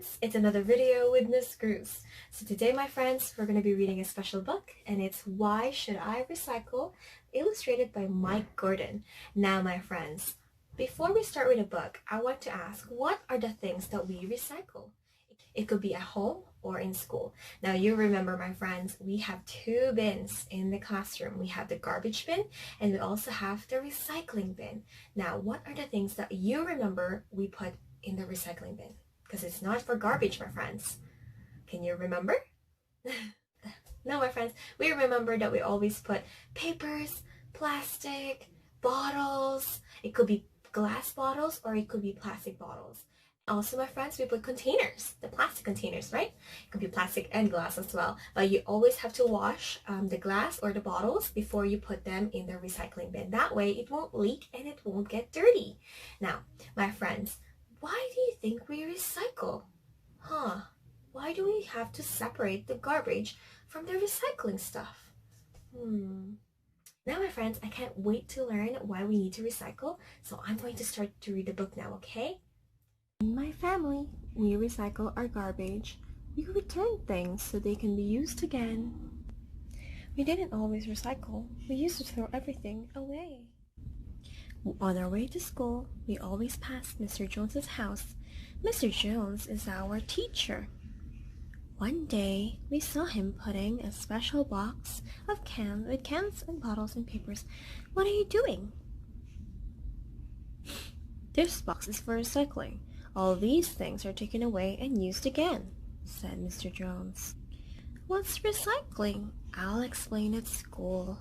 friends, it's another video with Miss Cruz. So today my friends, we're going to be reading a special book and it's Why Should I Recycle? Illustrated by Mike Gordon. Now my friends, before we start with the book, I want to ask, what are the things that we recycle? It could be at home or in school. Now you remember my friends, we have two bins in the classroom. We have the garbage bin and we also have the recycling bin. Now what are the things that you remember we put in the recycling bin? Because it's not for garbage, my friends. Can you remember? No, my friends, we remember that we always put papers, plastic, bottles. It could be glass bottles or it could be plastic bottles. Also, my friends, we put containers, the plastic containers, right? It could be plastic and glass as well. But you always have to wash the glass or the bottles before you put them in the recycling bin. That way, it won't leak and it won't get dirty. Now, my friends, why do you think we recycle? Why do we have to separate the garbage from the recycling stuff? Now, my friends, I can't wait to learn why we need to recycle. So I'm going to start to read the book now, okay? In my family, we recycle our garbage. We return things so they can be used again. We didn't always recycle. We used to throw everything away. On our way to school, we always passed Mr. Jones's house. Mr. Jones is our teacher. One day, we saw him putting a special box of cans and bottles and papers. What are you doing? This box is for recycling. All these things are taken away and used again, said Mr. Jones. What's recycling? I'll explain at school.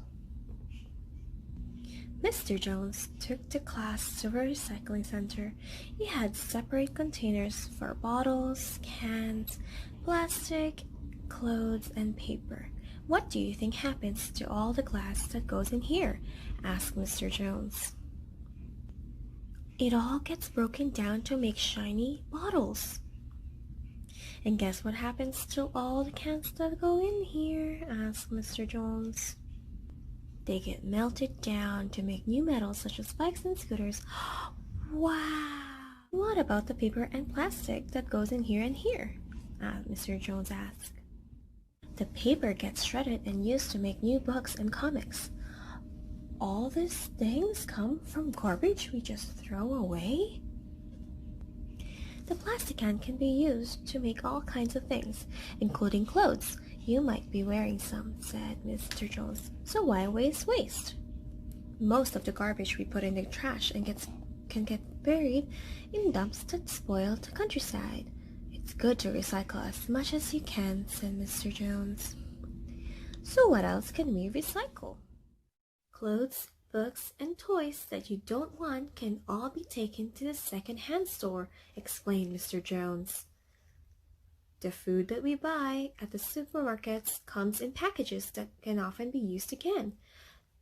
Mr. Jones took the class to a recycling center. He had separate containers for bottles, cans, plastic, clothes, and paper. What do you think happens to all the glass that goes in here? Asked Mr. Jones. It all gets broken down to make shiny bottles. And guess what happens to all the cans that go in here? Asked Mr. Jones. They get melted down to make new metals such as bikes and scooters. Wow! What about the paper and plastic that goes in here and here? Mr. Jones asked. The paper gets shredded and used to make new books and comics. All these things come from garbage we just throw away? The plastic can be used to make all kinds of things, including clothes. You might be wearing some, said Mr. Jones. So why waste? Most of the garbage we put in the trash and can get buried in dumps that spoil the countryside. It's good to recycle as much as you can, said Mr. Jones. So what else can we recycle? Clothes, books, and toys that you don't want can all be taken to the second-hand store, explained Mr. Jones. The food that we buy at the supermarkets comes in packages that can often be used again.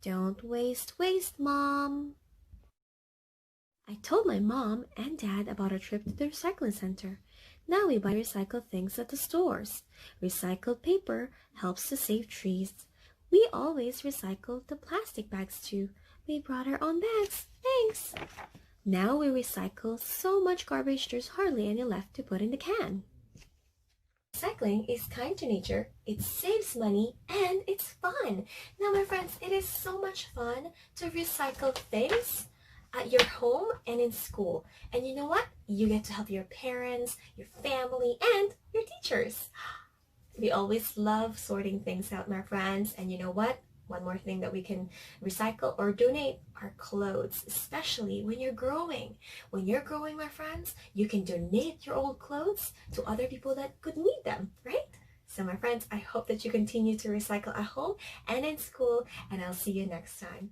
Don't waste, Mom. I told my mom and dad about a trip to the recycling center. Now we buy recycled things at the stores. Recycled paper helps to save trees. We always recycle the plastic bags too. We brought our own bags. Thanks. Now we recycle so much garbage there's hardly any left to put in the can. Recycling is kind to nature, it saves money, and it's fun. Now my friends, it is so much fun to recycle things at your home and in school. And you know what? You get to help your parents, your family, and your teachers. We always love sorting things out, my friends. And you know what? One more thing that we can recycle or donate are clothes, especially when you're growing. When you're growing, my friends, you can donate your old clothes to other people that could need them, right? So my friends, I hope that you continue to recycle at home and in school, and I'll see you next time.